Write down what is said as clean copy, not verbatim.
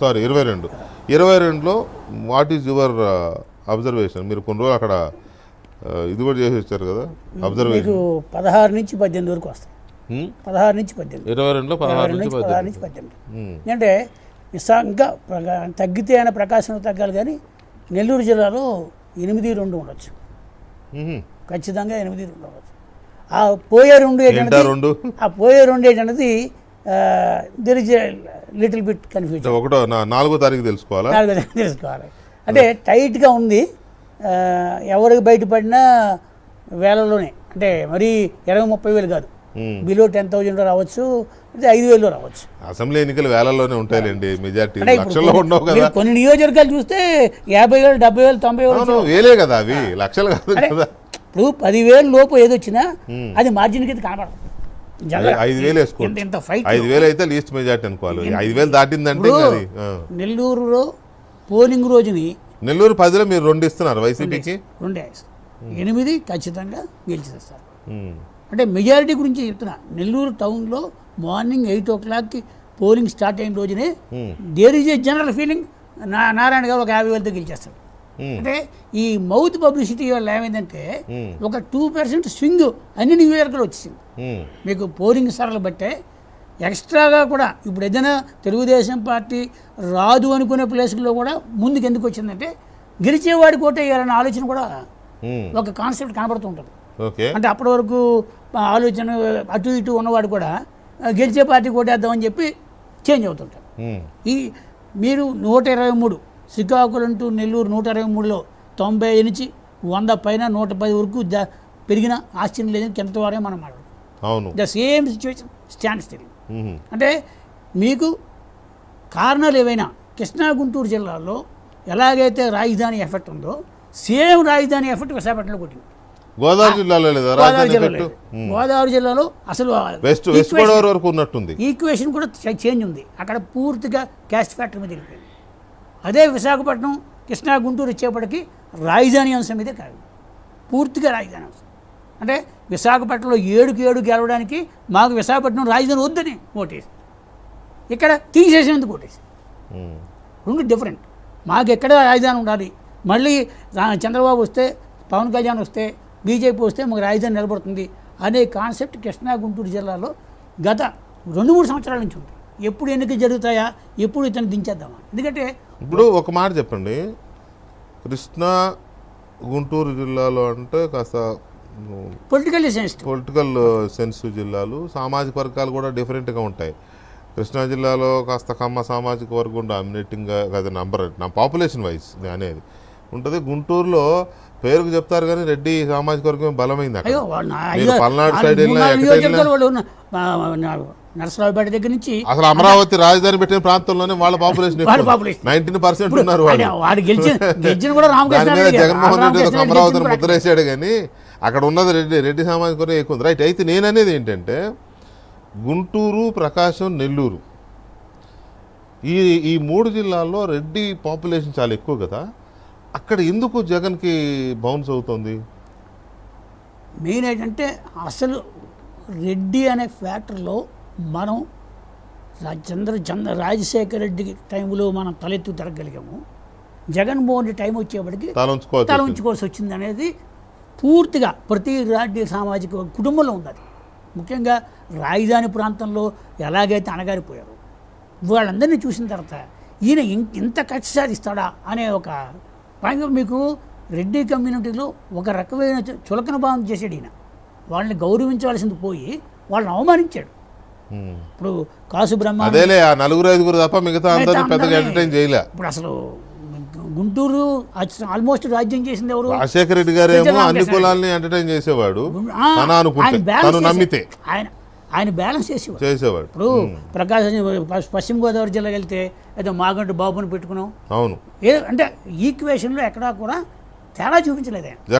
Sorry 22లో what is your observation? మీరు కొన్ని రోజులు అక్కడ ఇది కూడా చేసి వచ్చారు కదా అబ్జర్వేషన్. 16 నుంచి 18 వరకు వస్తాయి. 16 నుంచి 18, 22లో 16 నుంచి 18. అంటే ఇంకా తగ్గితే అయినా ప్రకాశం తగ్గాలి, కానీ నెల్లూరు జిల్లాలో 8-2 ఉండొచ్చు, ఖచ్చితంగా 8-2 ఉండవచ్చు. ఆ పోయే రెండు ఏంటన్నది there is a little bit confusion. 4వ తారీఖు తెలుసుకోవాలి. అంటే టైట్గా ఉంది. ఎవరికి బయటపడినా వేలలోనే, అంటే మరీ 20-30 వేలు కాదు, బిలో 10,000 రావచ్చు, 5,000 రావచ్చు. అసెంబ్లీ ఎన్నికలు వేలల్లోనే ఉంటాయండి, మెజార్టీ లక్షల్లో ఉండవు కదా. కొన్ని నియోజకవర్గాలు చూస్తే 50,000, 70,000, 90,000 వేలే కదా, అవి లక్షలు కాదు కదా. ఇప్పుడు 10,000 లోపు ఏదొచ్చినా అది మార్జిన్ కింద కనపడదు. 5,000 వేసుకోండి, 5,000 అయితే లీస్ట్ మెజార్టీ అనుకోవాలి. 5,000 దాటిందంటే నెల్లూరులో పోలింగ్ రోజుని నెల్లూరు 10లో మీరు 2 ఇస్తున్నారు వైసీపీకి, 8 ఖచ్చితంగా గెలిచేస్తారు. అంటే మెజారిటీ గురించి చెప్తున్నా. నెల్లూరు టౌన్లో మార్నింగ్ 8 o'clockకి పోలింగ్ స్టార్ట్ అయిన రోజునే there is a general feeling Narayana గారు ఒక 50,000తో గెలిచేస్తారు. అంటే ఈ మౌత్ పబ్లిసిటీ వల్ల ఏమైందంటే ఒక 2% స్వింగ్ అన్ని నియోజకవర్గాలు వచ్చేసింది. మీకు పోలింగ్ సరళ బట్టే ఎక్స్ట్రాగా కూడా ఇప్పుడు ఏదైనా తెలుగుదేశం పార్టీ రాదు అనుకునే ప్లేస్లో కూడా ముందుకు ఎందుకు వచ్చిందంటే గెలిచేవాడి కోట వేయాలన్న ఆలోచన కూడా ఒక కాన్సెప్ట్ కనబడుతూ ఉంటుంది. అంటే అప్పటి వరకు ఆలోచన అటు ఇటు ఉన్నవాడు కూడా గెలిచే పార్టీ కోటేద్దామని చెప్పి చేంజ్ అవుతుంటారు. ఈ మీరు 123 శ్రీకాకుళం టు నెల్లూరు 123లో 90 నుంచి 100 పైన 110 వరకు పెరిగిన ఆశ్చర్యం లేదని కింద వారే మనం మాట్లాడుతాం. The same situation stand still. అంటే మీకు కారణాలు ఏవైనా కృష్ణా గుంటూరు జిల్లాలో ఎలాగైతే రాజధాని ఎఫెక్ట్ ఉందో సేమ్ రాజధాని ఎఫెక్ట్ విశాఖపట్నంలో కొట్టింది. గోదావరి జిల్లాలో అసలు ఈక్వేషన్ కూడా చేంజ్ ఉంది. అక్కడ పూర్తిగా క్యాస్ట్ ఫ్యాక్టర్ మీద వెళ్ళిపోయింది. అదే విశాఖపట్నం కృష్ణా గుంటూరు వచ్చేప్పటికి రాజధాని అంశం మీదే కాదు, పూర్తిగా రాజధాని అంశం. అంటే విశాఖపట్నంలో 7కి 7 గెలవడానికి మాకు విశాఖపట్నం రాజధాని వద్దని ఓటేసి, ఇక్కడ తీసేసేందుకు ఓటేసి. 2 డిఫరెంట్. మాకు ఎక్కడ రాజధాని ఉండాలి, మళ్ళీ చంద్రబాబు వస్తే, పవన్ కళ్యాణ్ వస్తే, బీజేపీ వస్తే మాకు రాజధాని నిలబడుతుంది అనే కాన్సెప్ట్ కృష్ణా గుంటూరు జిల్లాలో గత 2-3 సంవత్సరాల నుంచి ఉంది. ఎప్పుడు ఎన్నికలు జరుగుతాయా, ఎప్పుడు ఇతను దించేద్దామా? ఎందుకంటే ఇప్పుడు ఒక మాట చెప్పండి, కృష్ణా గుంటూరు జిల్లాలో అంటే కాస్త పొలిటికల్ సెన్సిటివ్ జిల్లాలు, సామాజిక వర్గాలు కూడా డిఫరెంట్గా ఉంటాయి. కృష్ణా జిల్లాలో కాస్త కమ్మ సామాజిక వర్గం డామినేటింగ్గా కదా నా పాపులేషన్ వైజ్ అనేది ఉంటుంది. గుంటూరులో పేరుకు చెప్తారు కానీ రెడ్డి సామాజిక వర్గం బలమైంది. పల్నాడు సైడ్ నరసరావుపేట దగ్గర నుంచి అసలు అమరావతి రాజధాని పెట్టిన ప్రాంతంలోనే వాళ్ళ పాపులేషన్ 19% ఉన్నారు. జగన్మోహన్ రెడ్డి ఒక అమరావతిని ముద్రేసాడు, కానీ అక్కడ ఉన్నది రెడ్డి సామాజిక వర్గం ఎక్కువ ఉంది. రైట్. అయితే నేననేది ఏంటంటే గుంటూరు, ప్రకాశం, నెల్లూరు ఈ 3 జిల్లాల్లో రెడ్డి పాపులేషన్ చాలా ఎక్కువ కదా. అక్కడ ఎందుకు జగన్కి బౌన్స్ అవుతుంది? మెయిన్ ఏంటంటే అసలు రెడ్డి అనే ఫ్యాక్టర్లో మనం రాజశేఖర రెడ్డి టైంలో మనం తలెత్తు తిరగలిగాము. జగన్మోహన్ రెడ్డి టైం వచ్చేప్పటికి తల ఉంచుకోవాల్సి వచ్చింది అనేది పూర్తిగా ప్రతి రెడ్డి సామాజిక కుటుంబంలో ఉంది. అది ముఖ్యంగా రాజధాని ప్రాంతంలో ఎలాగైతే అణగారిపోయారు, వాళ్ళందరినీ చూసిన తర్వాత ఈయన ఇంత కక్ష సాధిస్తాడా అనే ఒక పైగా మీకు రెడ్డి కమ్యూనిటీలో ఒక రకమైన చులకన భావం చేసాడు ఈయన. వాళ్ళని గౌరవించవలసింది పోయి వాళ్ళని అవమానించాడు. ఇప్పుడు కాసు బ్రహ్మ 4-5 తప్ప మిగతా ఇప్పుడు అసలు గుంటూరు ఆల్మోస్ట్ రాజ్యం చేసింది ఎవరు? రాజశేఖర రెడ్డి గారు అన్ని కులాలని ఎంటర్టైన్ చేసేవాడు, ఆయన బ్యాలెన్స్ చేసేవాడు. ఇప్పుడు ప్రకాశం పశ్చిమ గోదావరి జిల్లాకి వెళ్తే ఏదో మాగంటి బాబుని పెట్టుకున్నాం. అవును, అంటే ఈక్వేషన్లో ఎక్కడా కూడా తేడా చూపించలేదు.